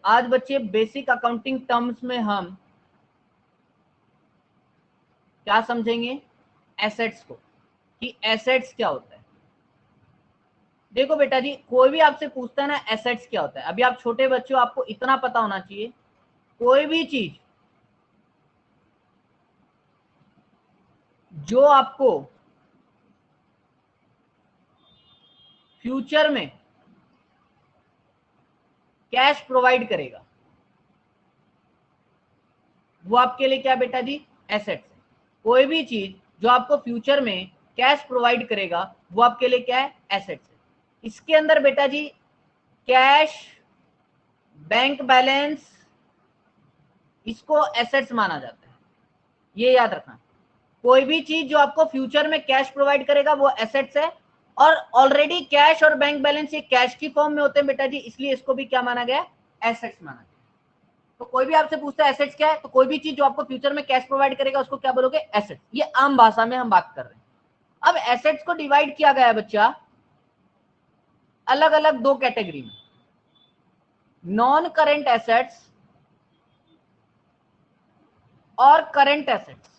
आज बच्चे basic accounting terms में हम क्या समझेंगे, एसेट्स को, कि एसेट्स क्या होता है। देखो बेटा जी, कोई भी आपसे पूछता है ना एसेट्स क्या होता है, अभी आप छोटे बच्चों, आपको इतना पता होना चाहिए, कोई भी चीज जो आपको फ्यूचर में कैश प्रोवाइड करेगा, वो आपके लिए क्या बेटा जी, एसेट्स है। कोई भी चीज जो आपको फ्यूचर में कैश प्रोवाइड करेगा, वो आपके लिए क्या है, एसेट्स है। इसके अंदर बेटा जी कैश, बैंक बैलेंस, इसको एसेट्स माना जाता है, ये याद रखना। कोई भी चीज जो आपको फ्यूचर में कैश प्रोवाइड करेगा वो एसेट्स है, और ऑलरेडी कैश और बैंक बैलेंस ये कैश की फॉर्म में होते हैं बेटा जी, इसलिए इसको भी क्या माना गया, एसेट्स माना गया। तो कोई भी आपसे पूछता है एसेट्स क्या है, तो कोई भी चीज जो आपको फ्यूचर में कैश प्रोवाइड करेगा उसको क्या बोलोगे, एसेट्स। ये आम भाषा में हम बात कर रहे हैं। अब एसेट्स को डिवाइड किया गया है बच्चा अलग अलग दो कैटेगरी में, नॉन करेंट एसेट्स और करेंट एसेट्स।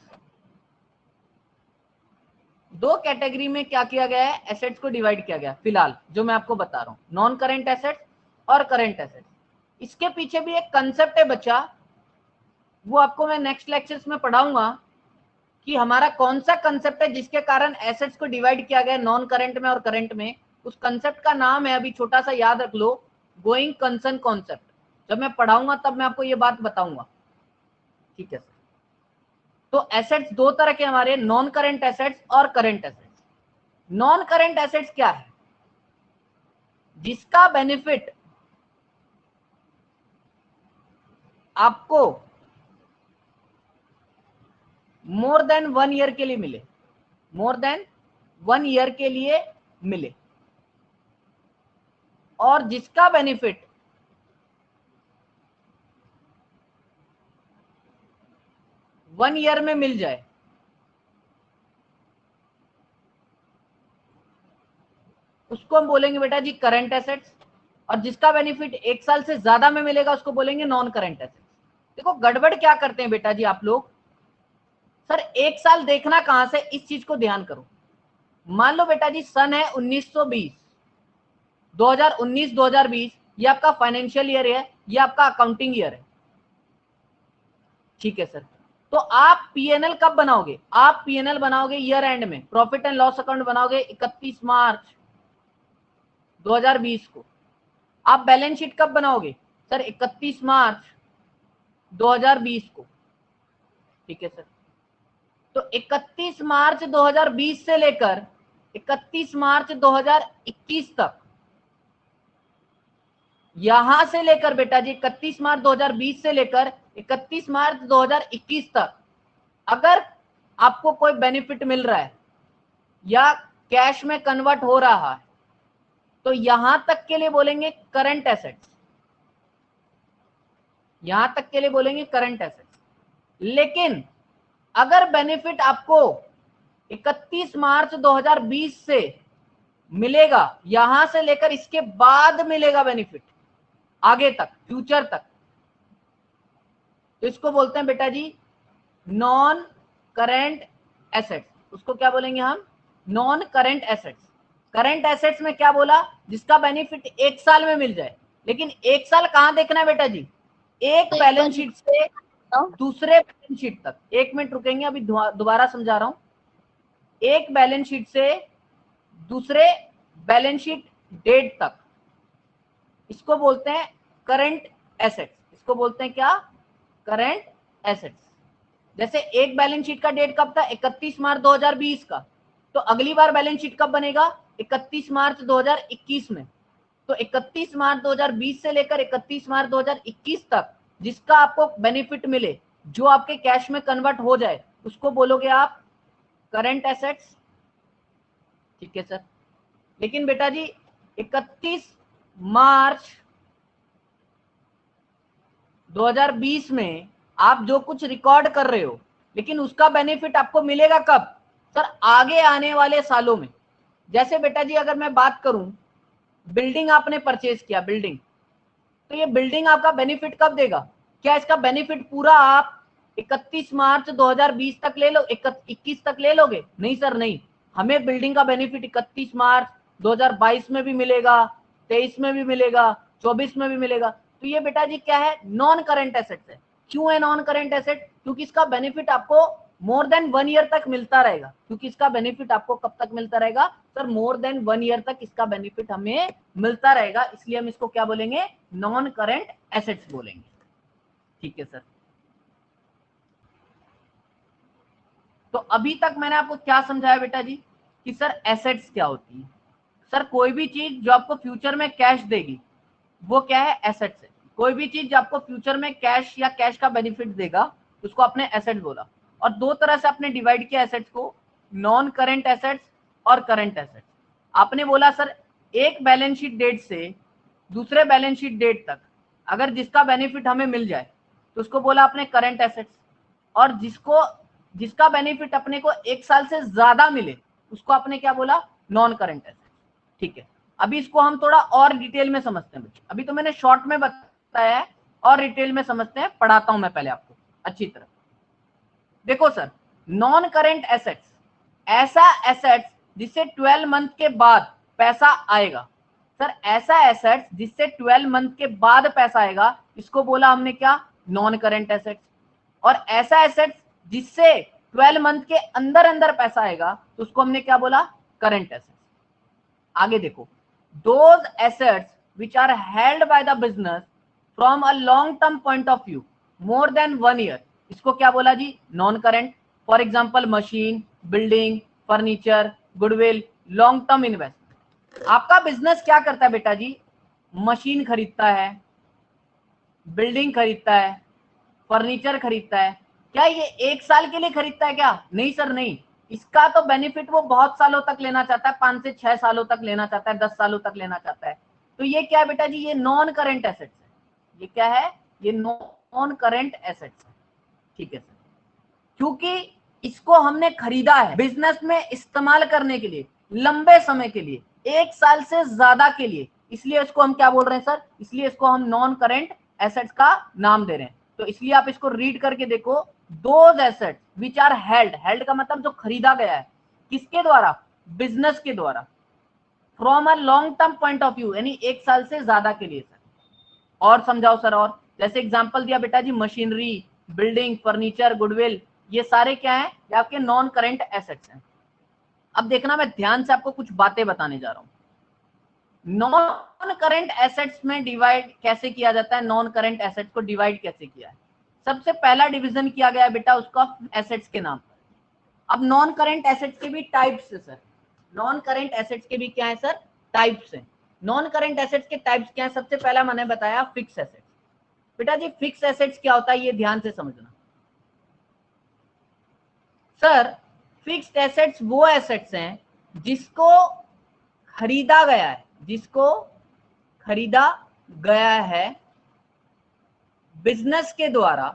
दो कैटेगरी में क्या किया गया है, एसेट्स को डिवाइड किया गया फिलहाल जो मैं आपको बता रहा हूं, नॉन करेंट एसेट्स और करेंट एसेट्स। इसके पीछे भी एक कंसेप्ट है बच्चा, वो आपको मैं नेक्स्ट लेक्चर्स में पढ़ाऊंगा कि हमारा कौन सा कंसेप्ट है जिसके कारण एसेट्स को डिवाइड किया गया नॉन करेंट में और करेंट में। उस कंसेप्ट का नाम है, अभी छोटा सा याद रख लो, गोइंग कंसर्न कॉन्सेप्ट। जब मैं पढ़ाऊंगा तब मैं आपको ये बात बताऊंगा, ठीक है सर। तो एसेट्स दो तरह के हमारे, नॉन करेंट एसेट्स और current assets. Non current assets क्या है, जिसका बेनिफिट आपको मोर देन 1 ईयर के लिए मिले, मोर देन 1 ईयर के लिए मिले, और जिसका बेनिफिट वन ईयर में मिल जाए, उसको हम बोलेंगे बेटा जी करंट एसेट्स, और जिसका बेनिफिट 1 साल से ज्यादा में मिलेगा उसको बोलेंगे नॉन करंट एसेट्स। देखो गड़बड़ क्या करते हैं बेटा जी आप लोग, सर 1 साल देखना कहां से, इस चीज को ध्यान करो। मान लो बेटा जी सन है 1920, 2019-2020, ये आपका फाइनेंशियल ईयर है, ये आपका अकाउंटिंग ईयर है, ठीक है सर। तो आप पीएनएल कब बनाओगे, आप पीएनएल बनाओगे ईयर एंड में, प्रॉफिट एंड लॉस अकाउंट बनाओगे 31 मार्च 2020 को। आप बैलेंस शीट कब बनाओगे सर, 31 मार्च 2020 को, ठीक है सर। तो 31 मार्च 2020 से लेकर 31 मार्च 2021 तक, यहां से लेकर बेटा जी 31 मार्च 2020 से लेकर 31 मार्च 2021 तक, अगर आपको कोई बेनिफिट मिल रहा है या कैश में कन्वर्ट हो रहा है, तो यहां तक के लिए बोलेंगे करंट एसेट्स, यहां तक के लिए बोलेंगे करंट एसेट्स। लेकिन अगर बेनिफिट आपको 31 मार्च 2020 से मिलेगा, यहां से लेकर इसके बाद मिलेगा बेनिफिट आगे तक, फ्यूचर तक, तो इसको बोलते हैं बेटा जी नॉन करेंट एसेट्स। उसको क्या बोलेंगे हम, non current assets. Current assets में क्या बोला, जिसका बेनिफिट 1 साल में मिल जाए, लेकिन 1 साल कहां देखना है बेटा जी, एक बैलेंस शीट से दूसरे बैलेंस शीट तक। 1 मिनट रुकेंगे, अभी दोबारा समझा रहा हूं। एक बैलेंस शीट से दूसरे बैलेंस शीट डेट तक, इसको बोलते हैं करंट एसेट्स। इसको बोलते हैं क्या, करंट एसेट्स। जैसे एक बैलेंस शीट का डेट कब था, 31 मार्च 2020 का, तो अगली बार बैलेंस शीट कब बनेगा, 31 मार्च 2021 में। तो 31 मार्च 2020 से लेकर 31 मार्च 2021 तक जिसका आपको बेनिफिट मिले, जो आपके कैश में कन्वर्ट हो जाए, उसको बोलोगे आप करंट एसेट्स, ठीक है सर। लेकिन बेटा जी 31 मार्च 2020 में आप जो कुछ रिकॉर्ड कर रहे हो, लेकिन उसका बेनिफिट आपको मिलेगा कब सर, आगे आने वाले सालों में। जैसे बेटा जी अगर मैं बात करूं, बिल्डिंग आपने परचेज किया, बिल्डिंग तो ये बिल्डिंग आपका बेनिफिट कब देगा? क्या इसका बेनिफिट पूरा आप 31 मार्च 2020 तक ले लो, 21 तक ले लोगे? नहीं सर, नहीं। हमें बिल्डिंग का बेनिफिट 31 मार्च 2022 में भी मिलेगा, 23 में भी मिलेगा, 24 में भी मिलेगा। तो ये बेटा जी क्या है? नॉन करेंट एसेट्स है। क्यों है नॉन करेंट एसेट? क्योंकि इसका बेनिफिट आपको मोर देन 1 ईयर तक मिलता रहेगा। क्योंकि इसका बेनिफिट आपको कब तक मिलता रहेगा सर? मोर देन 1 ईयर तक इसका बेनिफिट हमें मिलता रहेगा, इसलिए हम इसको क्या बोलेंगे? नॉन करेंट एसेट्स बोलेंगे। ठीक है सर। तो अभी तक मैंने आपको क्या समझाया बेटा जी कि सर एसेट्स क्या होती है? सर कोई भी चीज जो आपको फ्यूचर में कैश देगी वो क्या है? एसेट्स है। कोई भी चीज जो आपको फ्यूचर में कैश या कैश का बेनिफिट देगा उसको आपने एसेट बोला। और दो तरह से आपने डिवाइड किया एसेट्स को, नॉन करेंट एसेट्स और करेंट एसेट्स। आपने बोला सर एक बैलेंस शीट डेट से दूसरे बैलेंस शीट डेट तक अगर जिसका बेनिफिट हमें मिल जाए तो उसको बोला आपने करंट एसेट्स, और जिसका बेनिफिट अपने को 1 साल से ज्यादा मिले उसको आपने क्या बोला? Non current assets. ठीक है, अभी इसको हम थोड़ा और डिटेल में समझते हैं। अभी तो मैंने शॉर्ट में बताया है, और डिटेल में समझते हैं। पढ़ाता हूं मैं पहले आपको अच्छी तरह। देखो सर, नॉन करेंट एसेट्स ऐसा एसेट्स जिससे 12 मंथ के बाद पैसा आएगा। सर ऐसा एसेट्स जिससे 12 मंथ के बाद पैसा आएगा इसको बोला हमने क्या? Non current assets. और ऐसा एसेट्स जिससे 12 मंथ के अंदर अंदर पैसा आएगा तो उसको हमने क्या बोला? Current assets. आगे देखो, those assets which are held by the business from a long term point of view more than 1 year, इसको क्या बोला जी? Non current. For example machine, building, furniture, goodwill, long term investment. आपका business क्या करता है बेटा जी? मशीन खरीदता है, बिल्डिंग खरीदता है, फर्नीचर खरीदता है। क्या ये 1 साल के लिए खरीदता है क्या? नहीं सर, नहीं। इसका तो बेनिफिट वो बहुत सालों तक लेना चाहता है, 5 से 6 सालों तक लेना चाहता है, 10 सालों तक लेना चाहता है। तो ये क्या है बेटा जी? ये नॉन करेंट एसेट्स है। ये क्या है? ये नॉन करेंट एसेट्स है। ठीक है सर, क्योंकि इसको हमने खरीदा है बिजनेस में इस्तेमाल करने के लिए, लंबे समय के लिए, 1 साल से ज्यादा के लिए, इसलिए इसको हम क्या बोल रहे हैं सर? इसलिए इसको हम नॉन करेंट एसेट्स का नाम दे रहे हैं। तो इसलिए आप इसको रीड करके देखो, those assets which are held, held का मतलब जो खरीदा गया है, किसके द्वारा? बिजनेस के द्वारा, from a long term point of view, यानी 1 साल से ज्यादा के लिए। सर और समझाओ सर। और जैसे एग्जांपल दिया बेटा जी, मशीनरी, बिल्डिंग, फर्नीचर, गुडविल, ये सारे क्या है? ये आपके नॉन करेंट एसेट्स हैं। अब देखना, मैं ध्यान से आपको कुछ बातें बताने जा रहा हूं। नॉन करेंट एसेट्स में डिवाइड कैसे किया जाता है? नॉन करेंट एसेट्स को डिवाइड कैसे किया है? सबसे पहला डिवीजन किया गया है बेटा उसका एसेट्स के नाम पर। अब नॉन करेंट एसेट्स के भी टाइप्स है सर। नॉन करेंट एसेट्स के भी क्या है सर? टाइप्स हैं। नॉन करेंट एसेट्स के टाइप्स क्या है? सबसे पहला मैंने बताया फिक्स एसेट्स। बेटा जी फिक्स एसेट्स क्या होता है ये ध्यान से समझना। सर फिक्स्ड एसेट्स वो एसेट्स हैं जिसको खरीदा गया है, जिसको खरीदा गया है बिजनेस के द्वारा,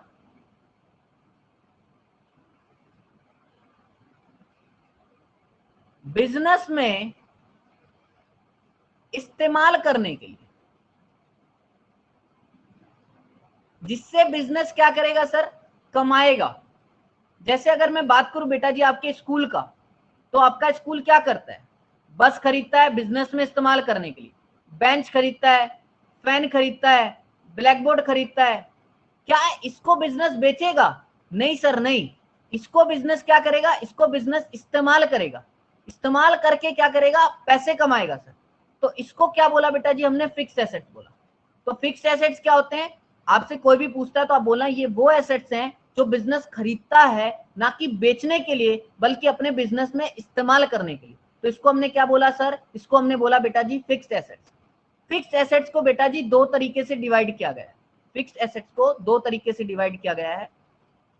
बिजनेस में इस्तेमाल करने के लिए, जिससे बिजनेस क्या करेगा सर? कमाएगा। जैसे अगर मैं बात करूं बेटा जी आपके स्कूल का, तो आपका स्कूल क्या करता है? बस खरीदता है बिजनेस में इस्तेमाल करने के लिए, बेंच खरीदता है, फैन खरीदता है, ब्लैक बोर्ड खरीदता है। क्या इसको बिजनेस बेचेगा? नहीं सर, नहीं। इसको बिजनेस क्या करेगा? इसको बिजनेस इस्तेमाल करेगा। इस्तेमाल करके क्या करेगा? पैसे कमाएगा सर। तो इसको क्या बोला बेटा जी हमने? फिक्स्ड एसेट्स बोला। तो फिक्स्ड एसेट्स क्या होते हैं? आपसे कोई भी पूछता है तो आप बोलना ये वो एसेट्स हैं जो बिजनेस खरीदता है, ना कि बेचने के लिए बल्कि अपने बिजनेस में इस्तेमाल करने के लिए। तो इसको हमने क्या बोला सर? इसको हमने बोला बेटा जी फिक्स्ड एसेट्स। फिक्स्ड एसेट्स को बेटा जी दो तरीके से डिवाइड किया गया है। फिक्स्ड एसेट्स को दो तरीके से डिवाइड किया गया है,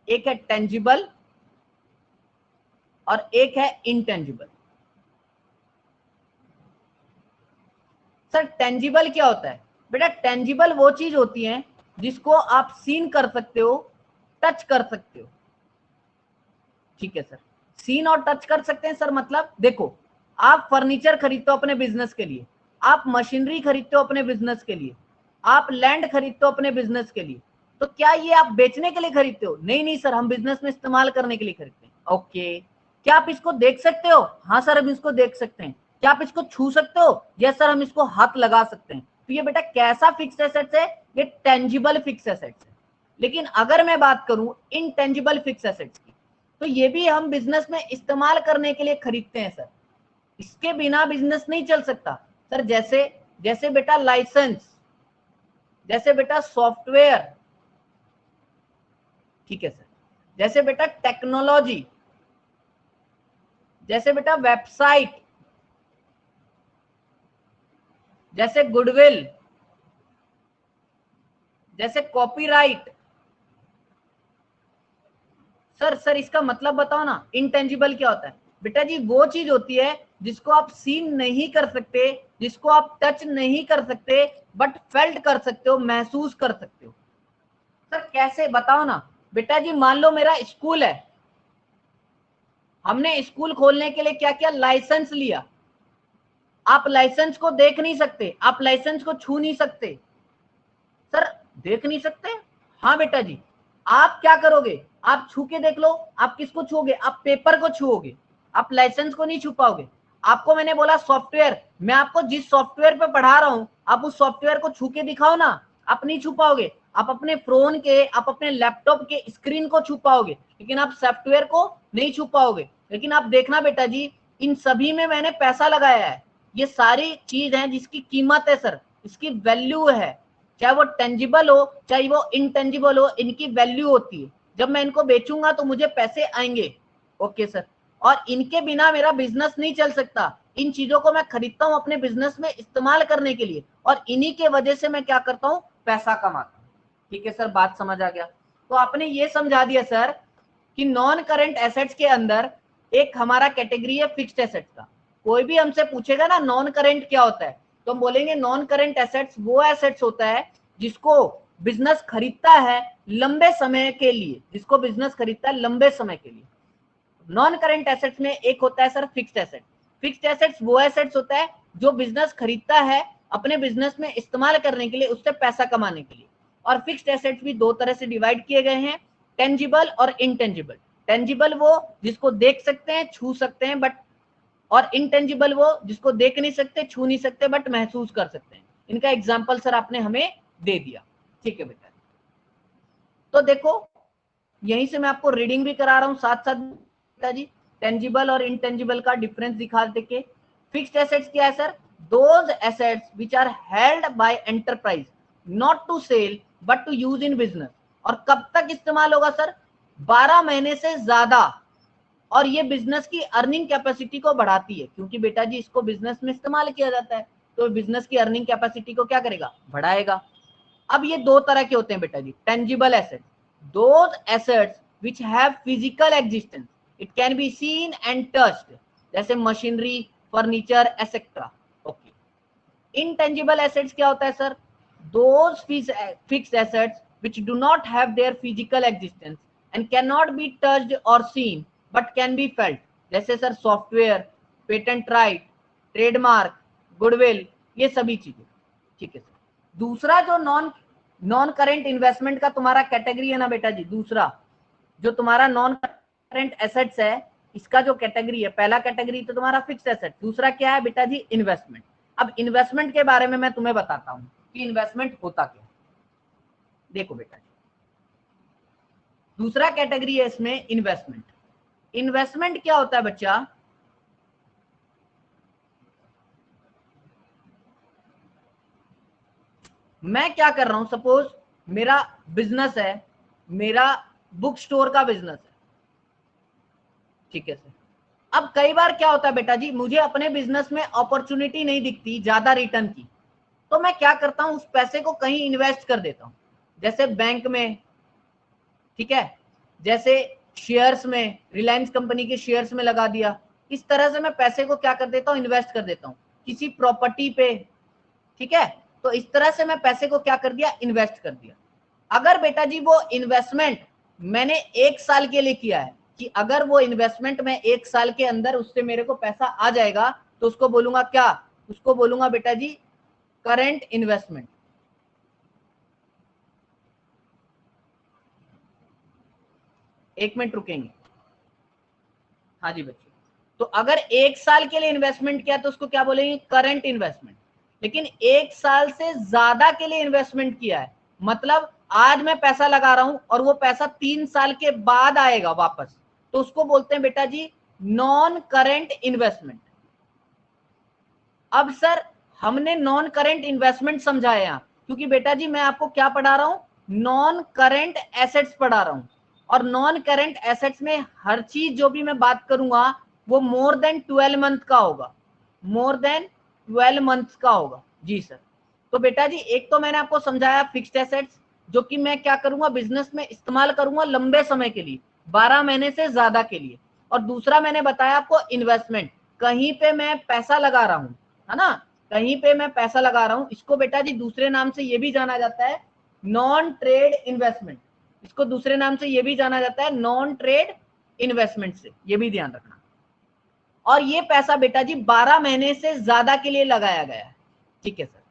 एक है टेंजिबल और एक है इनटेंजिबल। सर टेंजिबल क्या होता है? बेटा टेंजिबल वो चीज होती है जिसको आप सीन कर सकते हो, टच कर सकते हो। ठीक है सर, सीन और टच कर सकते हैं सर। मतलब देखो, आप फर्नीचर खरीदते हो अपने बिजनेस के लिए, आप मशीनरी खरीदते हो अपने बिजनेस के लिए, आप लैंड खरीदते हो अपने बिजनेस के लिए, तो क्या ये आप बेचने के लिए खरीदते हो? नहीं नहीं सर, हम बिजनेस में इस्तेमाल करने के लिए खरीदते हैं। ओके, क्या आप इसको देख सकते हो? हाँ सर, हम इसको देख सकते हैं। क्या आप इसको छू सकते हो? यस सर, हम इसको हाथ लगा सकते हैं। तो ये बेटा कैसा फिक्स्ड एसेट्स है? ये टेंजिबल फिक्स्ड एसेट्स है। लेकिन अगर मैं बात करूं इनटेंजिबल फिक्स्ड एसेट्स की, तो ये भी हम बिजनेस में इस्तेमाल करने के लिए खरीदते हैं सर। इसके बिना बिजनेस नहीं चल सकता सर। जैसे जैसे बेटा लाइसेंस, जैसे बेटा सॉफ्टवेयर, ठीक है सर, जैसे बेटा टेक्नोलॉजी, जैसे बेटा वेबसाइट, जैसे गुडविल, जैसे कॉपीराइट। सर इसका मतलब बताओ ना, इंटेंजिबल क्या होता है? बेटा जी वो चीज होती है जिसको आप सीन नहीं कर सकते, जिसको आप टच नहीं कर सकते, बट फेल्ट कर सकते हो, महसूस कर सकते हो। सर कैसे बताओ ना? बेटा जी मान लो मेरा स्कूल है, हमने स्कूल खोलने के लिए क्या किया? लाइसेंस लिया। आप लाइसेंस को देख नहीं सकते, आप लाइसेंस को छू नहीं सकते। सर देख नहीं सकते? हाँ बेटा जी। आप क्या करोगे? आप छू के देख लो। आप किसको छूओगे? आप पेपर को छूओगे, आप लाइसेंस को नहीं छू पाओगे। आपको मैंने बोला सॉफ्टवेयर, मैं आपको जिस सॉफ्टवेयर पे पढ़ा रहा हूं, आप उस सॉफ्टवेयर को छू के दिखाओ ना, आप नहीं छू पाओगे। आप अपने फोन के, आप अपने लैपटॉप के स्क्रीन को छू पाओगे, लेकिन आप सॉफ्टवेयर को नहीं छू पाओगे। लेकिन आप देखना बेटा जी, इन सभी में मैंने पैसा लगाया है। ये सारी चीज है जिसकी कीमत है सर, इसकी वैल्यू है। चाहे वो टेंजिबल हो चाहे वो इनटेंजिबल हो, इनकी वैल्यू होती है। जब मैं इनको बेचूंगा तो मुझे पैसे आएंगे। ओके सर, और इनके बिना मेरा बिजनेस नहीं चल सकता। इन चीजों को मैं खरीदता हूं अपने बिजनेस में इस्तेमाल करने के लिए, और इन्हीं के वजह से मैं क्या करता हूं? पैसा कमाता हूं। ठीक है सर, बात समझ आ गया? तो आपने ये समझा दिया सर कि नॉन करंट एसेट्स के अंदर एक हमारा कैटेगरी है फिक्स्ड एसेट्स का। कोई भी हमसे पूछेगा ना नॉन करंट क्या होता है, तो हम बोलेंगे नॉन करंट एसेट्स वो एसेट्स होता है जिसको बिजनेस खरीदता है लंबे समय के लिए, जिसको बिजनेस खरीदता है लंबे समय के लिए। नॉन करंट एसेट्स में एक होता है sir fixed asset. Fixed assets वो एसेट्स होता है जो बिजनेस खरीदता है अपने बिजनेस में इस्तेमाल करने के लिए, उससे पैसा कमाने के लिए। और फिक्स्ड एसेट्स भी दो तरह से डिवाइड किए गए हैं, टेंजिबल और इनटेंजिबल। टेंजिबल वो जिसको देख सकते हैं, छू सकते हैं, बट, और इनटेंजिबल वो जिसको देख नहीं सकते, छू नहीं सकते, बट महसूस कर सकते हैं। इनका एग्जाम्पल सर आपने हमें दे दिया। ठीक है बेटा, तो देखो यहीं से मैं आपको रीडिंग भी करा रहा हूं साथ साथ बेटा जी, टेंजिबल और इनटेंजिबल का डिफरेंस दिखा देके। फिक्स्ड एसेट्स क्या है sir? Those assets which are held by enterprise not to sell but to use in business. और कब तक इस्तेमाल होगा सर? 12 महीने से ज्यादा। और ये बिजनेस की अर्निंग कैपेसिटी को बढ़ाती है, क्योंकि बेटा जी इसको बिजनेस में इस्तेमाल किया जाता है, तो बिजनेस की अर्निंग कैपेसिटी को क्या करेगा? बढ़ाएगा। अब ये दो तरह के होते हैं बेटा जी, tangible assets, those assets which have physical existence, it can be seen and touched, जैसे machinery, furniture etcetera. Okay. Intangible assets क्या होता है sir? Those fixed assets which do not have their physical existence and cannot be touched or seen but can be felt, जैसे sir software, patent right, trademark, goodwill, ये सभी चीजें। ठीक है sir. दूसरा जो नॉन नॉन करेंट इन्वेस्टमेंट का तुम्हारा कैटेगरी है ना बेटा जी, दूसरा जो तुम्हारा नॉन करेंट एसेट्स है, इसका जो कैटेगरी है, पहला कैटेगरी तो तुम्हारा फिक्स्ड एसेट, दूसरा क्या है बेटा जी? इन्वेस्टमेंट। अब इन्वेस्टमेंट के बारे में मैं तुम्हें बताता हूं कि इन्वेस्टमेंट होता क्या। देखो बेटा जी, दूसरा कैटेगरी है इसमें इन्वेस्टमेंट। इन्वेस्टमेंट क्या होता है बच्चा? मैं क्या कर रहा हूं, सपोज मेरा बिजनेस है, मेरा बुक स्टोर का बिजनेस है। ठीक है सर। अब कई बार क्या होता है बेटा जी, मुझे अपने बिजनेस में अपॉर्चुनिटी नहीं दिखती ज्यादा रिटर्न की, तो मैं क्या करता हूं, उस पैसे को कहीं इन्वेस्ट कर देता हूं, जैसे बैंक में, ठीक है, जैसे शेयर्स में, रिलायंस कंपनी के शेयर्स में लगा दिया। इस तरह से मैं पैसे को क्या कर देता हूं? इन्वेस्ट कर देता हूं किसी प्रॉपर्टी पे। ठीक है, तो इस तरह से मैं पैसे को क्या कर दिया? इन्वेस्ट कर दिया। अगर बेटा जी वो इन्वेस्टमेंट मैंने 1 साल के लिए किया है, कि अगर वो इन्वेस्टमेंट में 1 साल के अंदर उससे मेरे को पैसा आ जाएगा, तो उसको बोलूंगा क्या? उसको बोलूंगा बेटा जी करंट इन्वेस्टमेंट। 1 मिनट रुकेंगे। हाँ जी बच्चों, तो अगर 1 साल के लिए इन्वेस्टमेंट किया तो उसको क्या बोलेंगे, करंट इन्वेस्टमेंट। लेकिन 1 साल से ज्यादा के लिए इन्वेस्टमेंट किया है, मतलब आज मैं पैसा लगा रहा हूं और वो पैसा 3 साल के बाद आएगा वापस, तो उसको बोलते हैं बेटा जी नॉन करंट इन्वेस्टमेंट। अब सर हमने नॉन करंट इन्वेस्टमेंट समझाया यहां, क्योंकि बेटा जी मैं आपको क्या पढ़ा रहा हूं, नॉन करंट एसेट्स पढ़ा रहा हूं, और नॉन करंट एसेट्स में हर चीज जो भी मैं बात करूंगा वो मोर देन 12 मंथ का होगा, मोर देन 12 मंथ्स का होगा। जी सर, तो बेटा जी एक तो मैंने आपको समझाया फिक्स्ड एसेट्स, जो कि मैं क्या करूंगा बिजनेस में इस्तेमाल करूंगा लंबे समय के लिए, 12 महीने से ज्यादा के लिए। और दूसरा मैंने बताया आपको इन्वेस्टमेंट, कहीं पे मैं पैसा लगा रहा हूं, है ना, कहीं पे मैं पैसा लगा रहा हूं, इसको बेटा जी दूसरे नाम से ये भी जाना जाता है नॉन ट्रेड इन्वेस्टमेंट, इसको दूसरे नाम से ये भी जाना जाता है नॉन ट्रेड इन्वेस्टमेंट से, ये भी ध्यान रखना। और ये पैसा बेटा जी 12 महीने से ज्यादा के लिए लगाया गया है, ठीक है सर।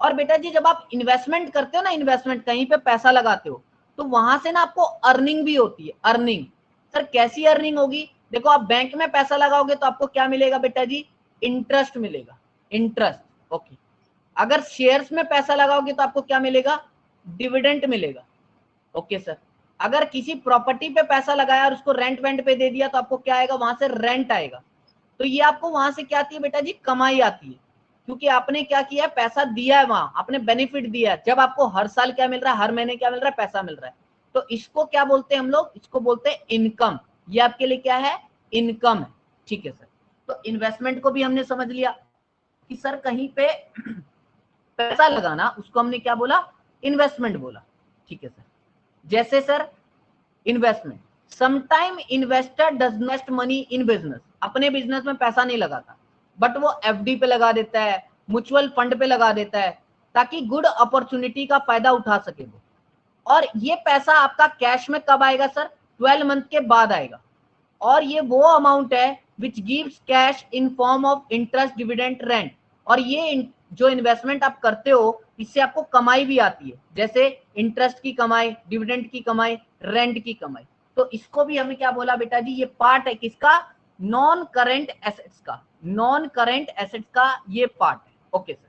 और बेटा जी जब आप इन्वेस्टमेंट करते हो ना, इन्वेस्टमेंट कहीं पे पैसा लगाते हो, तो वहां से ना आपको अर्निंग भी होती है, अर्निंग। सर कैसी अर्निंग होगी, देखो आप बैंक में पैसा लगाओगे तो आपको क्या मिलेगा बेटा जी, इंटरेस्ट मिलेगा, इंटरेस्ट, ओके। अगर शेयर्स में पैसा लगाओगे तो आपको क्या मिलेगा, डिविडेंड मिलेगा, ओके सर। अगर किसी प्रॉपर्टी पे पैसा लगाया और उसको रेंट वेंट पे दे दिया तो आपको क्या आएगा, वहां से रेंट आएगा। तो ये आपको वहां से क्या आती है बेटा जी, कमाई आती है, क्योंकि आपने क्या किया है, पैसा दिया है, वहां आपने बेनिफिट दिया है। जब आपको हर साल क्या मिल रहा है, हर महीने क्या मिल रहा है, पैसा मिल रहा है, तो इसको क्या बोलते हैं हम लोग, इसको बोलते हैं इनकम। ये आपके लिए क्या है, इनकम है, ठीक है सर। तो इन्वेस्टमेंट को भी हमने समझ लिया कि सर कहीं पे पैसा लगाना, उसको हमने क्या बोला, इन्वेस्टमेंट बोला, ठीक है सर। जैसे sir investment, sometime investor does invest money in business, अपने बिजनेस में पैसा नहीं लगाता, बट वो एफडी पे लगा देता है, म्यूचुअल फंड पे लगा देता है, ताकि गुड अपॉर्चुनिटी का फायदा उठा सके वो। और ये पैसा आपका कैश में कब आएगा सर, 12 मंथ के बाद आएगा। और ये वो अमाउंट है which gives cash in form of interest, dividend, rent. और ये जो इन्वेस्टमेंट आप करते हो इससे आपको कमाई भी आती है, जैसे इंटरेस्ट की कमाई, डिविडेंड की कमाई, रेंट की कमाई। तो इसको भी हमें क्या बोला बेटा जी, ये पार्ट है किसका, नॉन करेंट एसेट्स का, नॉन करेंट एसेट्स का ये पार्ट है, ओके सर।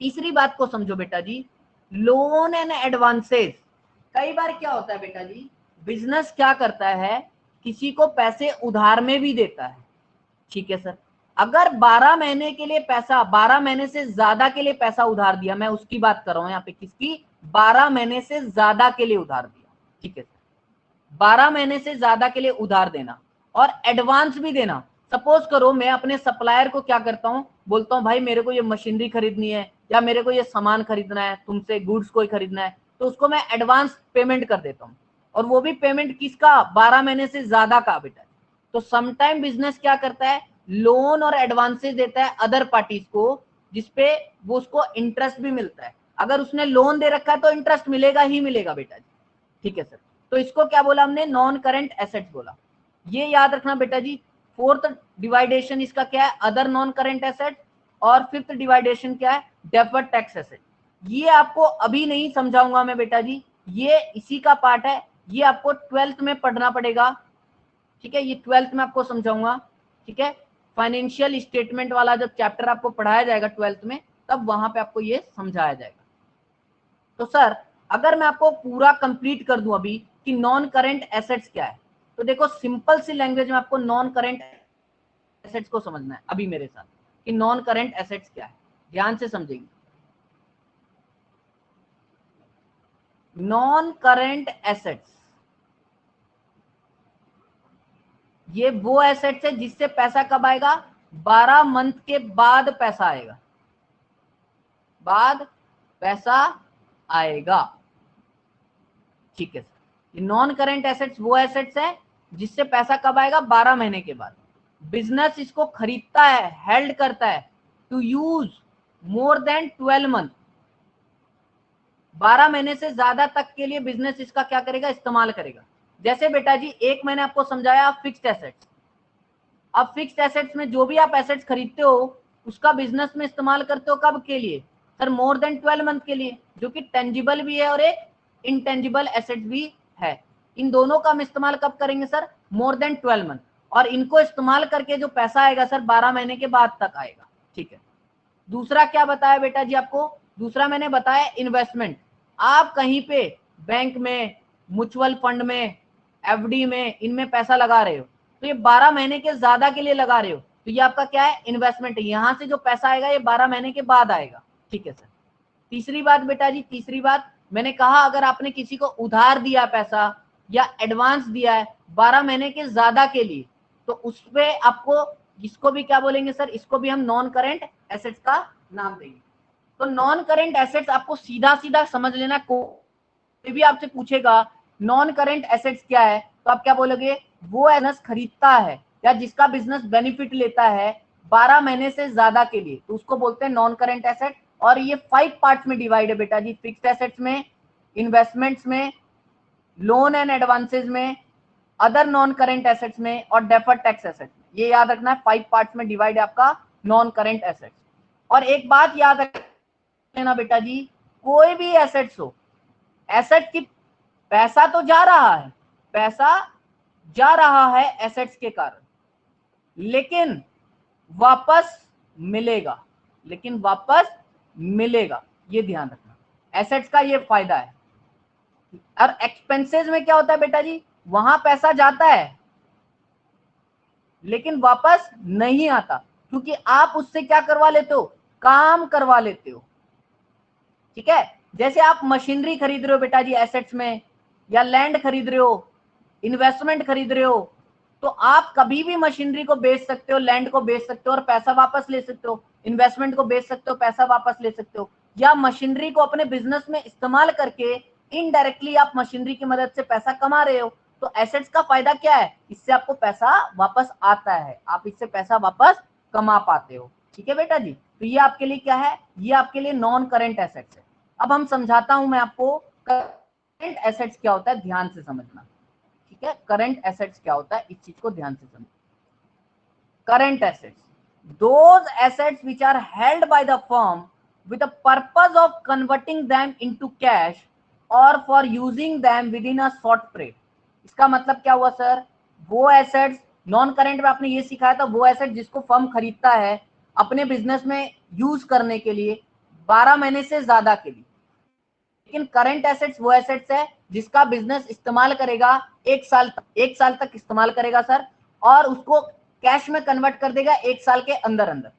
तीसरी बात को समझो बेटा जी, लोन एंड एडवांसेस। कई बार क्या होता है बेटा जी, बिजनेस क्या करता है, किसी को पैसे उधार में भी देता है, ठीक है सर। अगर 12 महीने के लिए पैसा, 12 महीने से ज्यादा के लिए पैसा उधार दिया, मैं उसकी बात कर रहा हूं यहाँ पे, किसकी, 12 महीने से ज्यादा के लिए उधार दिया, ठीक है सर। 12 महीने से ज्यादा के लिए उधार देना और एडवांस भी देना। सपोज करो मैं अपने सप्लायर को क्या करता हूं, बोलता हूं भाई मेरे को ये मशीनरी खरीदनी है या मेरे को ये सामान खरीदना है, तुमसे गुड्स कोई खरीदना है, तो उसको मैं एडवांस पेमेंट कर देता हूं, और वो भी पेमेंट किसका, 12 महीने से ज्यादा का बेटा। तो समटाइम बिजनेस क्या करता है, लोन और एडवांसेस देता है अदर पार्टीज को, जिसपे वो उसको इंटरेस्ट भी मिलता है। अगर उसने लोन दे रखा है तो इंटरेस्ट मिलेगा ही मिलेगा बेटा जी, ठीक है सर। तो इसको क्या बोला हमने, नॉन करंट एसेट्स बोला। ये याद रखना बेटा जी। फोर्थ डिवाइडेशन इसका क्या है, अदर नॉन करंट एसेट, और फिफ्थ डिवाइडेशन क्या है, डेफर्ड टैक्स एसेट। ये आपको अभी नहीं समझाऊंगा मैं बेटा जी, ये इसी का पार्ट है, ये आपको 12th में पढ़ना पड़ेगा, ठीक है, ये 12th में आपको समझाऊंगा, ठीक है। फाइनेंशियल स्टेटमेंट वाला जब चैप्टर आपको पढ़ाया जाएगा 12th में, तब वहां पे आपको ये समझाया जाएगा। तो सर अगर मैं आपको पूरा कंप्लीट कर दूं अभी कि नॉन करंट एसेट्स क्या है, तो देखो सिंपल सी लैंग्वेज में आपको नॉन करंट एसेट्स को समझना है अभी मेरे साथ, कि नॉन करंट एसेट्स क्या है, ध्यान से समझेंगे। नॉन करंट एसेट्स ये वो एसेट्स है जिससे पैसा कब आएगा, 12 मंथ के बाद पैसा आएगा, बाद पैसा आएगा, ठीक है सर। ये नॉन करंट एसेट्स वो एसेट्स है जिससे पैसा कब आएगा, 12 महीने के बाद। बिजनेस इसको खरीदता है, हेल्ड करता है to use more than 12 month, 12 महीने से ज्यादा तक के लिए बिजनेस इसका क्या करेगा, इस्तेमाल करेगा। जैसे बेटा जी एक मैंने आपको समझाया फिक्स्ड एसेट्स। अब फिक्स्ड एसेट्स में जो भी आप एसेट्स खरीदते हो उसका बिजनेस में इस्तेमाल करते हो, कब के लिए सर, मोर देन 12 मंथ के लिए, जो कि टेंजिबल भी है और एक इंटेंजिबल एसेट्स भी है। इन दोनों का हम इस्तेमाल कब करेंगे सर? मोर देन 12 मंथ, और इनको इस्तेमाल करके जो पैसा आएगा सर 12 महीने के बाद तक आएगा। ठीक है, दूसरा क्या बताया बेटा जी आपको? दूसरा मैंने बताया इन्वेस्टमेंट। आप कहीं पे बैंक में, म्यूचुअल फंड में, एफडी में, इनमें पैसा लगा रहे हो, तो ये 12 महीने के ज्यादा के लिए लगा रहे हो, तो ये आपका क्या है? इन्वेस्टमेंट है। यहां से जो पैसा आएगा ये 12 महीने के बाद आएगा। ठीक है सर। तीसरी बात बेटा जी, तीसरी बात मैंने कहा, अगर आपने किसी को उधार दिया पैसा या एडवांस दिया है 12 महीने के ज्यादा के लिए, तो उस पे आपको, इसको भी क्या बोलेंगे सर? इसको भी हम नॉन करेंट एसेट्स का नाम देंगे। तो नॉन करेंट एसेट्स आपको सीधा सीधा समझ लेना, कोई भी आपसे पूछेगा नॉन करेंट एसेट्स क्या है, तो आप क्या बोलोगे? वो बिजनेस खरीदता है या जिसका बिजनेस बेनिफिट लेता है 12 महीने से ज्यादा के लिए, तो उसको बोलते हैं नॉन करेंट एसेट। और ये 5 पार्ट्स में डिवाइड है बेटा जी, फिक्स्ड एसेट्स में, इन्वेस्टमेंट्स में, लोन एंड एडवांसेस में, अदर नॉन करेंट एसेट्स में, और डेफर्ड टैक्स एसेट्स में। ये याद रखना है, 5 पार्ट्स में डिवाइड है आपका नॉन करेंट एसेट्स। और एक बात याद रखना बेटा जी, कोई भी एसेट्स हो, एसेट की पैसा तो जा रहा है, पैसा जा रहा है एसेट्स के कारण, लेकिन वापस मिलेगा, लेकिन वापस मिलेगा, ये ध्यान रखना। एसेट्स का ये फायदा है। और एक्सपेंसेस में क्या होता है बेटा जी? वहां पैसा जाता है लेकिन वापस नहीं आता, क्योंकि आप उससे क्या करवा लेते हो? काम करवा लेते हो। ठीक है, जैसे आप मशीनरी खरीद रहे हो बेटा जी एसेट्स में, या लैंड खरीद रहे हो, इन्वेस्टमेंट खरीद रहे हो, तो आप कभी भी मशीनरी को बेच सकते हो, लैंड को बेच सकते हो और पैसा वापस ले सकते हो, इन्वेस्टमेंट को बेच सकते हो, पैसा वापस ले सकते हो, या मशीनरी को अपने बिजनेस में इस्तेमाल करके इनडायरेक्टली आप मशीनरी की मदद से पैसा कमा रहे हो। तो एसेट्स का फायदा क्या है? इससे आपको पैसा वापस आता है, आप इससे पैसा वापस कमा पाते हो। ठीक है बेटा जी, तो ये आपके लिए क्या है? ये आपके लिए नॉन करेंट एसेट्स है। अब हम समझाता हूं मैं आपको करंट एसेट्स क्या होता है, ध्यान से समझना। ठीक है, करंट एसेट्स क्या होता है, इस चीज को ध्यान से समझना। Current assets, those assets which are held by the firm with the purpose of converting them into cash or for using them within a short period। इसका मतलब क्या हुआ सर? वो एसेट्स, नॉन करेंट में आपने ये सिखाया था, वो एसेट जिसको फर्म खरीदता है अपने बिजनेस में यूज करने के लिए 12 महीने से ज्यादा के लिए, लेकिन करंट एसेट्स वो एसेट्स है जिसका बिजनेस इस्तेमाल करेगा 1 साल तक, 1 साल तक इस्तेमाल करेगा सर, और उसको कैश में कन्वर्ट कर देगा 1 साल के अंदर अंदर।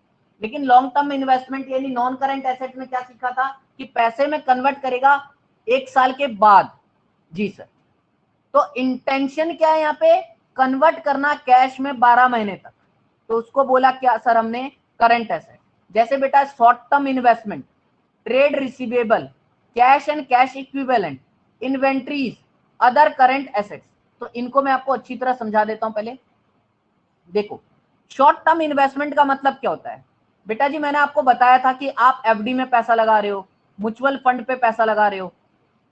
लेकिन लॉन्ग टर्म इन्वेस्टमेंट यानी नॉन करंट एसेट में क्या सीखा था? कि पैसे में कन्वर्ट करेगा 1 साल के बाद। जी सर, तो इंटेंशन क्या है यहाँ पे? कन्वर्ट करना कैश में 12 महीने तक, तो उसको बोला क्या सर हमने? Current asset. जैसे बेटा short term investment, trade receivable, cash and cash equivalent, inventories, other current assets. तो इनको मैं आपको अच्छी तरह समझा देता हूं। पहले देखो, शॉर्ट टर्म इन्वेस्टमेंट का मतलब क्या होता है बेटा जी? मैंने आपको बताया था कि आप एफडी में पैसा लगा रहे हो, म्यूचुअल फंड पे पैसा लगा रहे हो।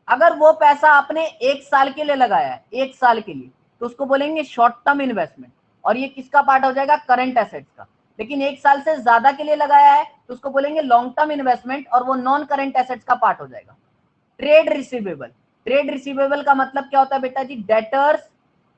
अगर वो पैसा आपने 1 साल के लिए लगाया है, 1 साल के लिए, तो उसको बोलेंगे शॉर्ट टर्म इन्वेस्टमेंट, और ये किसका पार्ट हो जाएगा? करंट एसेट्स का। लेकिन 1 साल से ज्यादा के लिए लगाया है तो उसको बोलेंगे लॉन्ग टर्म इन्वेस्टमेंट, और वो नॉन करंट एसेट्स का पार्ट हो जाएगा। ट्रेड रिसीवेबल, ट्रेड रिसीवेबल का मतलब क्या होता है बेटा जी? Debtors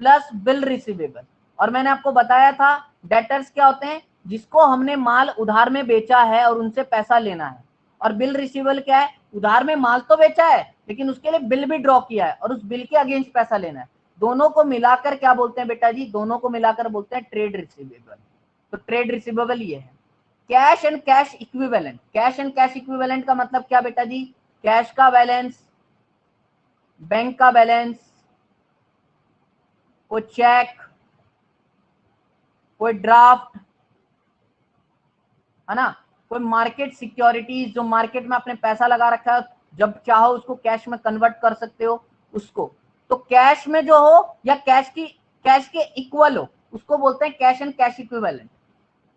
plus bill receivable. और मैंने आपको बताया था डेटर्स क्या होते हैं? जिसको हमने माल उधार में बेचा है और उनसे पैसा लेना है। और बिल रिसीवेबल क्या है? उधार में माल तो बेचा है लेकिन उसके लिए बिल भी ड्रॉ किया है और उस बिल के अगेंस्ट पैसा लेना है। दोनों को मिलाकर क्या बोलते हैं बेटा जी? दोनों को मिलाकर बोलते हैं ट्रेड रिसीवेबल। तो ट्रेड रिसीवेबल ये है। Cash and cash equivalent, cash and cash equivalent का मतलब क्या बेटा जी? कैश का बैलेंस, बैंक का बैलेंस, कोई चेक, कोई ड्राफ्ट, है ना, कोई मार्केट सिक्योरिटीज, जो मार्केट में आपने पैसा लगा रखा है, जब चाहो उसको कैश में कन्वर्ट कर सकते हो उसको। तो कैश में जो हो या कैश के इक्वल हो उसको बोलते हैं cash and cash equivalent.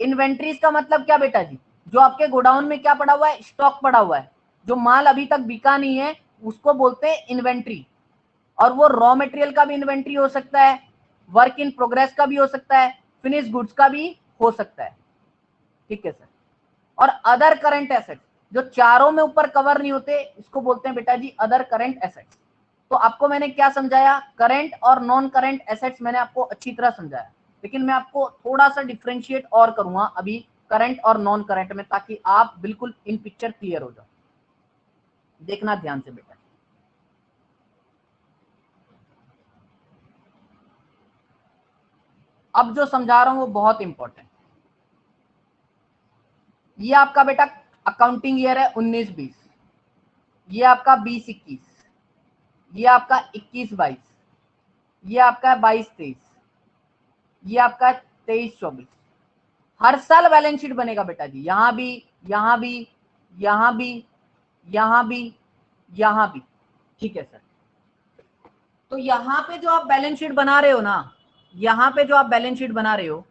Inventories का मतलब क्या बेटा जी? जो आपके गोडाउन में क्या पड़ा हुआ है? स्टॉक पड़ा हुआ है, जो माल अभी तक बिका नहीं है उसको बोलते हैं इन्वेंट्री। और वो रॉ मटेरियल का भी इन्वेंट्री हो सकता है, वर्क इन प्रोग्रेस का भी हो सकता है, फिनिश गुड्स का भी हो सकता है। ठीक है सर। और अदर करंट एसेट्स, जो चारों में ऊपर कवर नहीं होते, इसको बोलते हैं बेटा जी अदर करंट एसेट्स। तो आपको मैंने क्या समझाया, करंट और नॉन करंट एसेट्स मैंने आपको अच्छी तरह समझाया, लेकिन मैं आपको थोड़ा सा डिफरेंशिएट और करूंगा अभी करंट और नॉन करंट में, ताकि आप बिल्कुल इन पिक्चर क्लियर हो जाओ। देखना ध्यान से बेटा, अब जो समझा रहा हूं वो बहुत इंपॉर्टेंट। ये आपका बेटा अकाउंटिंग ईयर है 19-20, ये आपका 20-21, ये आपका 21-22, ये आपका 22-23, ये आपका 23-24। हर साल बैलेंस शीट बनेगा बेटा जी, यहां भी, यहां भी, यहां भी, यहां भी, यहां भी। ठीक है सर। तो यहां पे जो आप बैलेंस शीट बना रहे हो ना, यहां पे जो आप बैलेंस शीट बना रहे हो,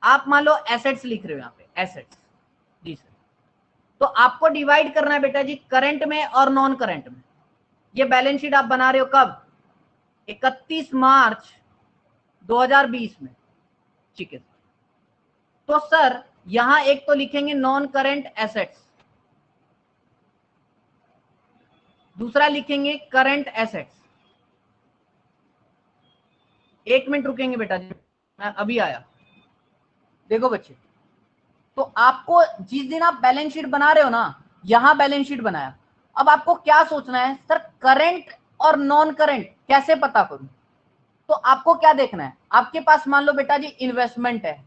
आप मान लो एसेट्स लिख रहे हो, यहां पे एसेट्स। जी सर। तो आपको डिवाइड करना है बेटा जी करंट में और नॉन करंट में। ये बैलेंस शीट आप बना रहे हो कब, 31 मार्च 2020 में। ठीक है। तो सर यहां एक तो लिखेंगे नॉन करंट एसेट्स, दूसरा लिखेंगे करंट एसेट्स। एक मिनट रुकेंगे बेटा जी, मैं अभी आया। देखो बच्चे, तो आपको जिस दिन आप बैलेंस शीट बना रहे हो ना, यहां बैलेंस शीट बनाया, अब आपको क्या सोचना है, सर करंट और नॉन करंट कैसे पता करूं। तो आपको क्या देखना है, आपके पास मान लो बेटा जी इन्वेस्टमेंट है।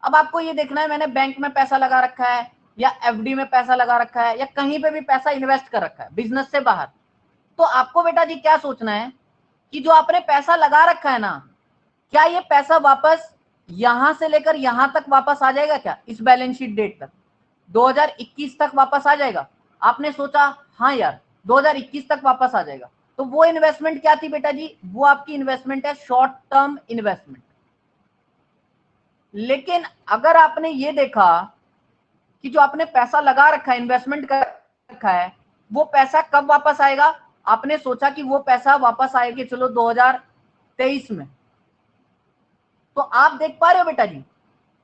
अब आपको ये देखना है मैंने बैंक में पैसा लगा रखा है, या एफडी में पैसा लगा रखा है, या कहीं पे भी पैसा इन्वेस्ट कर रखा है बिजनेस से बाहर। तो आपको बेटा जी क्या सोचना है कि जो आपने पैसा लगा रखा है ना, क्या ये पैसा वापस यहां से लेकर यहां तक वापस आ जाएगा क्या, इस बैलेंस शीट डेट तक 2021 तक वापस आ जाएगा। आपने सोचा हाँ यार 2021 तक वापस आ जाएगा, तो वो इन्वेस्टमेंट क्या थी बेटा जी, वो आपकी इन्वेस्टमेंट है शॉर्ट टर्म इन्वेस्टमेंट। लेकिन अगर आपने ये देखा कि जो आपने पैसा लगा रखा है, इन्वेस्टमेंट कर रखा है, वो पैसा कब वापस आएगा, आपने सोचा कि वो पैसा वापस आएगा चलो 2023 में। तो आप देख पा रहे हो बेटा जी,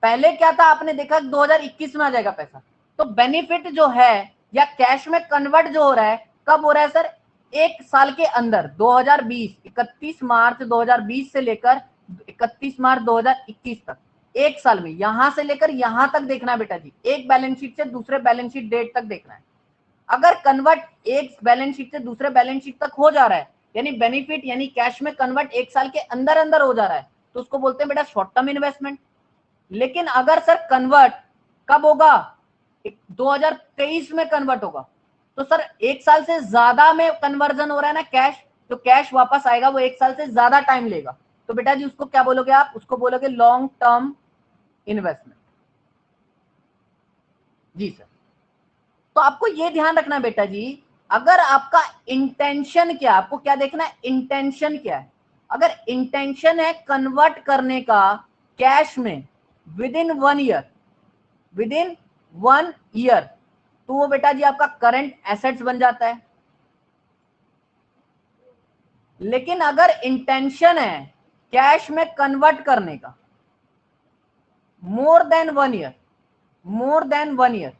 पहले क्या था, आपने देखा 2021 में आ जाएगा पैसा। तो बेनिफिट जो है या कैश में कन्वर्ट जो हो रहा है, कब हो रहा है सर, एक साल के अंदर 2020, 31 मार्च 2020 से लेकर 31 मार्च 2021 तक, एक साल में यहां से लेकर यहां तक देखना है बेटा जी, एक बैलेंस शीट से दूसरे बैलेंस शीट डेट तक देखना है। अगर कन्वर्ट एक बैलेंस शीट से दूसरे बैलेंस शीट तक हो जा रहा है, यानी बेनिफिट यानी कैश में कन्वर्ट एक साल के अंदर अंदर हो जा रहा है, तो उसको बोलते हैं बेटा शॉर्ट टर्म इन्वेस्टमेंट। लेकिन अगर सर कन्वर्ट कब होगा, 2023 में कन्वर्ट होगा, तो सर एक साल से ज्यादा में कन्वर्जन हो रहा है ना कैश, तो कैश वापस आएगा वो एक साल से ज्यादा टाइम लेगा। तो बेटा जी उसको क्या बोलोगे आप, उसको बोलोगे लॉन्ग टर्म इन्वेस्टमेंट। जी सर। तो आपको ये ध्यान रखना है बेटा जी, अगर आपका इंटेंशन क्या, आपको क्या देखना है, इंटेंशन क्या है। अगर इंटेंशन है कन्वर्ट करने का कैश में with in 1 year, with in 1 year, तो वो बेटा जी आपका करंट एसेट्स बन जाता है। लेकिन अगर इंटेंशन है कैश में कन्वर्ट करने का मोर देन 1 ईयर, मोर देन 1 ईयर,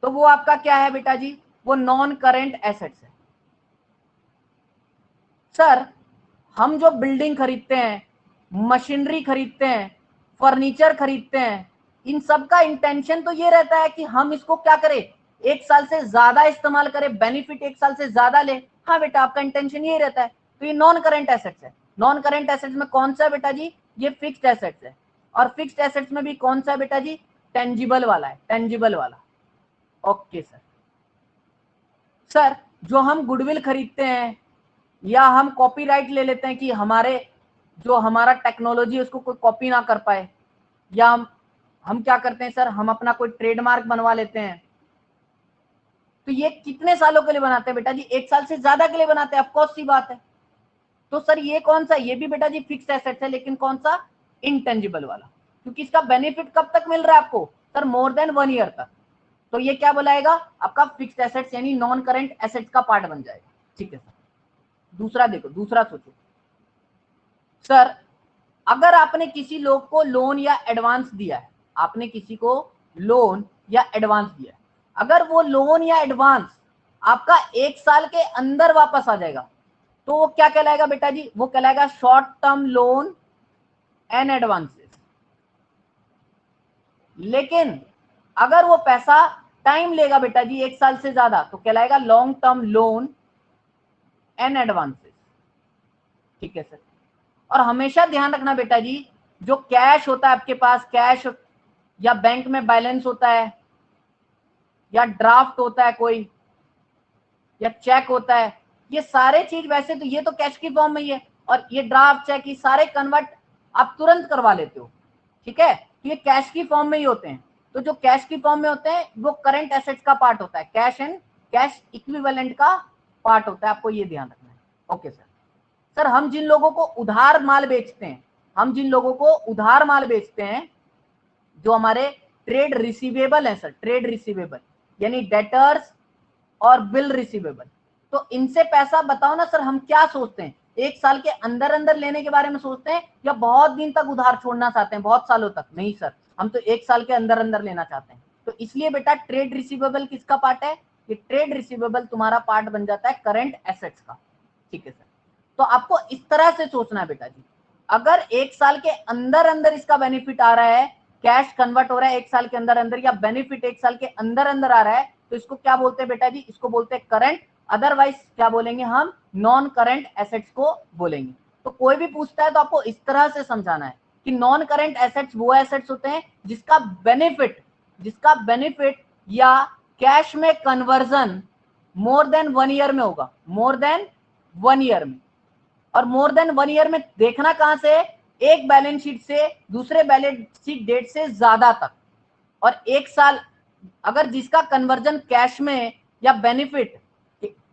तो वो आपका क्या है बेटा जी, वो नॉन करंट एसेट्स है। सर हम जो बिल्डिंग खरीदते हैं, मशीनरी खरीदते हैं, फर्नीचर खरीदते हैं, इन सब का इंटेंशन तो ये रहता है कि हम इसको क्या करें, एक साल से ज्यादा इस्तेमाल करें, बेनिफिट एक साल से ज्यादा ले। हाँ बेटा आपका इंटेंशन यही रहता है, तो ये नॉन करंट एसेट्स है। नॉन करंट एसेट्स में कौन सा है बेटा जी, ये फिक्स्ड एसेट्स है। और फिक्स्ड एसेट्स में भी कौन सा है बेटा जी, टेंजिबल वाला है, टेंजिबल वाला। Okay sir. सर जो हम गुडविल खरीदते हैं, या हम कॉपीराइट ले लेते हैं कि हमारे जो हमारा टेक्नोलॉजी है उसको कोई कॉपी ना कर पाए, या हम क्या करते हैं सर, हम अपना कोई ट्रेडमार्क बनवा लेते हैं, तो ये कितने सालों के लिए बनाते हैं बेटा जी, एक साल से ज्यादा के लिए बनाते हैं, ऑफकोर्स सी बात है। तो सर ये कौन सा, ये भी बेटा जी फिक्स्ड एसेट्स है, लेकिन कौन सा, इंटेंजिबल वाला, क्योंकि इसका बेनिफिट कब तक मिल रहा है आपको, सर मोर देन 1 ईयर तक। तो ये क्या बुलाएगा, आपका फिक्स्ड एसेट्स यानी नॉन करंट एसेट्स का पार्ट बन जाएगा। ठीक है सर। दूसरा देखो, दूसरा सोचो सर, अगर आपने किसी लोग को लोन या एडवांस दिया है, आपने किसी को लोन या एडवांस दिया है, अगर वो लोन या एडवांस आपका 1 साल के अंदर वापस आ जाएगा, तो वो क्या कहलाएगा बेटा जी? वो कहलाएगा short term loan and advances. लेकिन अगर वो पैसा टाइम लेगा बेटा जी 1 साल से ज्यादा, तो कहलाएगा long term loan and advances. ठीक है सर। और हमेशा ध्यान रखना बेटा जी, जो कैश होता है आपके पास, कैश या बैंक में बैलेंस होता है या ड्राफ्ट होता है कोई, या चेक होता है, ये सारे चीज वैसे तो ये तो कैश की फॉर्म में ही है, और ये ड्राफ्ट चेक ये सारे कन्वर्ट आप तुरंत करवा लेते हो। ठीक है, तो ये कैश की फॉर्म में ही होते हैं। तो जो कैश की फॉर्म में होते हैं वो करंट एसेट्स का पार्ट होता है, कैश एंड कैश इक्विवेलेंट का पार्ट होता है, आपको ये ध्यान रखना है। Okay sir. सर हम जिन लोगों को उधार माल बेचते हैं, हम जिन लोगों को उधार माल बेचते हैं, जो हमारे ट्रेड रिसीवेबल है सर, ट्रेड रिसीवेबल यानी डेटर्स और बिल रिसीवेबल, तो इनसे पैसा बताओ ना सर, हम क्या सोचते हैं? 1 साल के अंदर अंदर लेने के बारे में सोचते हैं या बहुत दिन तक उधार छोड़ना चाहते हैं, बहुत सालों तक? नहीं सर, हम तो 1 साल के अंदर अंदर लेना चाहते हैं। तो इसलिए बेटा ट्रेड रिसीवेबल किसका पार्ट है? ये ट्रेड रिसीवेबल तुम्हारा पार्ट बन जाता है करंट एसेट्स का। ठीक है सर। तो आपको इस तरह से सोचना है बेटा जी, अगर 1 साल के अंदर अंदर इसका बेनिफिट आ रहा है, कैश कन्वर्ट हो रहा है 1 साल के अंदर अंदर, या बेनिफिट 1 साल के अंदर अंदर आ रहा है, तो इसको क्या बोलते हैं बेटा जी? इसको बोलते हैं करंट। अदरवाइज क्या बोलेंगे हम? नॉन करंट एसेट्स को बोलेंगे। तो कोई भी पूछता है तो आपको इस तरह से समझाना है कि नॉन करंट एसेट्स वो एसेट्स होते हैं जिसका बेनिफिट या कैश में कन्वर्जन मोर देन 1 ईयर में होगा, मोर देन 1 ईयर में। और मोर देन 1 ईयर में देखना कहां से? एक बैलेंस शीट से दूसरे बैलेंस शीट डेट से ज्यादा तक। और 1 साल अगर जिसका कन्वर्जन कैश में या बेनिफिट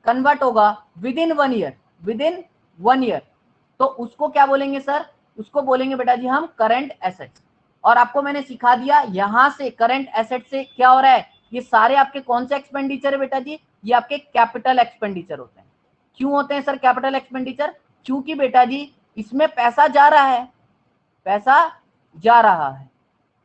कन्वर्ट होगा with in 1 year, with in 1 year, तो उसको क्या बोलेंगे सर? उसको बोलेंगे बेटा जी हम करंट एसेट्स। और आपको मैंने सिखा दिया यहां से करंट एसेट से क्या हो रहा है, ये सारे आपके कौन से एक्सपेंडिचर है बेटा जी? ये आपके कैपिटल एक्सपेंडिचर होते हैं। क्यों होते हैं सर कैपिटल एक्सपेंडिचर? क्योंकि बेटा जी इसमें पैसा जा रहा है, पैसा जा रहा है,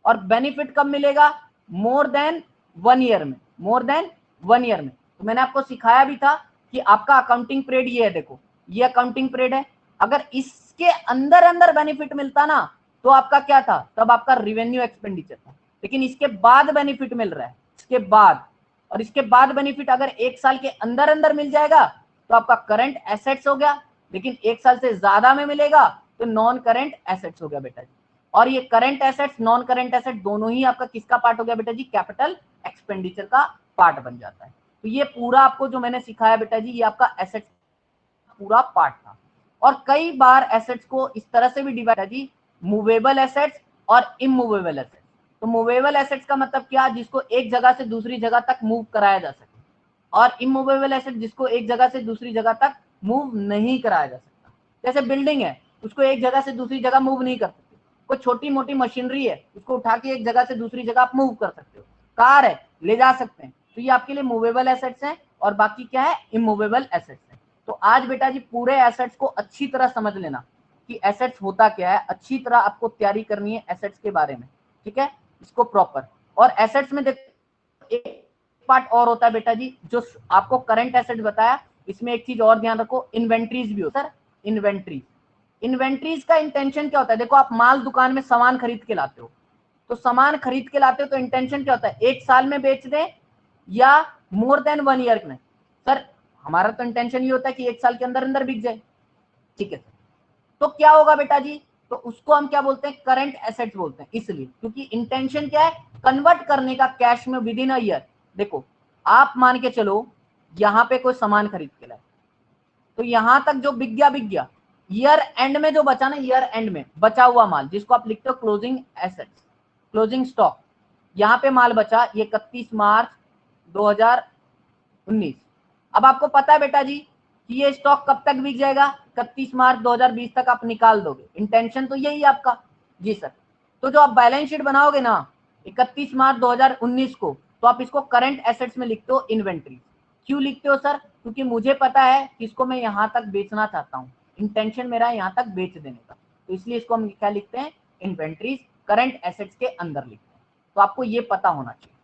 और बेनिफिट कब मिलेगा? मोर देन 1 ईयर में, मोर देन 1 ईयर में। तो मैंने आपको सिखाया भी था कि आपका अकाउंटिंग पीरियड ये है, देखो ये अकाउंटिंग पीरियड है। अगर इसके अंदर अंदर बेनिफिट मिलता ना, तो आपका क्या था? तब आपका रिवेन्यू एक्सपेंडिचर था। लेकिन इसके बाद बेनिफिट मिल रहा है, इसके बाद, और इसके बाद बेनिफिट अगर 1 साल के अंदर अंदर मिल जाएगा तो आपका करंट एसेट्स हो गया। लेकिन 1 साल से ज्यादा में मिलेगा तो नॉन करंट एसेट्स हो गया बेटा जी। और ये current assets non current asset दोनों ही आपका किसका पार्ट हो गया बेटा जी? कैपिटल एक्सपेंडिचर का पार्ट बन जाता है। तो ये पूरा आपको जो मैंने सिखाया बेटा जी, ये आपका एसेट्स पूरा पार्ट था। और कई बार एसेट्स को इस तरह से भी डिवाइड है जी, मूवेबल एसेट्स और इमूवेबल एसेट्स। तो मूवेबल एसेट्स का मतलब क्या? जिसको एक जगह से दूसरी जगह तक मूव कराया जा सके, और इमूवेबल एसेट जिसको एक जगह से दूसरी जगह तक मूव नहीं कराया जा सकता। जैसे बिल्डिंग है, उसको एक जगह से दूसरी जगह मूव नहीं कर सकते। कोई छोटी मोटी मशीनरी है, उसको उठा के एक जगह से दूसरी जगह आप मूव कर सकते हो। कार है, ले जा सकते हैं। तो ये आपके लिए मूवेबल एसेट्स हैं, और बाकी क्या है? इमूवेबल एसेट्स हैं। तो आज बेटा जी पूरे एसेट्स को अच्छी तरह समझ लेना कि एसेट्स होता क्या है, अच्छी तरह आपको तैयारी करनी है एसेट्स के बारे में। ठीक है, इसको प्रॉपर। और एसेट्स में देखो एक पार्ट और होता है बेटा जी, जो आपको करंट एसेट बताया, इसमें एक चीज और ध्यान रखो, इन्वेंट्रीज भी हो सर। इन्वेंट्रीज, इन्वेंट्रीज का इंटेंशन क्या होता है? देखो आप माल दुकान में सामान खरीद के लाते हो, तो सामान खरीद के लाते हो तो इंटेंशन क्या होता है? 1 साल में बेच दें या मोर देन 1 ईयर में? सर हमारा तो इंटेंशन ये होता है कि 1 साल के अंदर अंदर बिक जाए। ठीक है सर। तो क्या होगा बेटा जी? तो उसको हम क्या बोलते हैं? करंट एसेट्स बोलते हैं। इसलिए क्योंकि इंटेंशन क्या है? कन्वर्ट करने का कैश में विद इन अ ईयर। देखो आप मान के चलो यहां पे कोई सामान खरीद के लाए, तो यहां तक जो बिक गया, ईयर एंड में जो बचा ना, ईयर एंड में बचा हुआ माल जिसको आप लिखते हो क्लोजिंग एसेट्स, क्लोजिंग स्टॉक, यहां पे माल बचा ये 31 मार्च 2019। अब आपको पता है बेटा जी कि ये स्टॉक कब तक बिक जाएगा? 31 मार्च 2020 तक आप निकाल दोगे। इंटेंशन तो यही है आपका। जी सर। तो जो आप बैलेंस शीट बनाओगे ना 31 मार्च 2019 को, तो आप इसको करंट एसेट्स में लिखते हो इन्वेंट्री। क्यों लिखते हो सर? क्योंकि मुझे पता है कि इसको मैं यहां तक बेचना चाहता हूँ, इंटेंशन मेरा है यहां तक बेच देने का, तो इसलिए इसको हम क्या लिखते हैं? इन्वेंट्रीज, करंट एसेट्स के अंदर लिखते हैं। तो आपको ये पता होना चाहिए।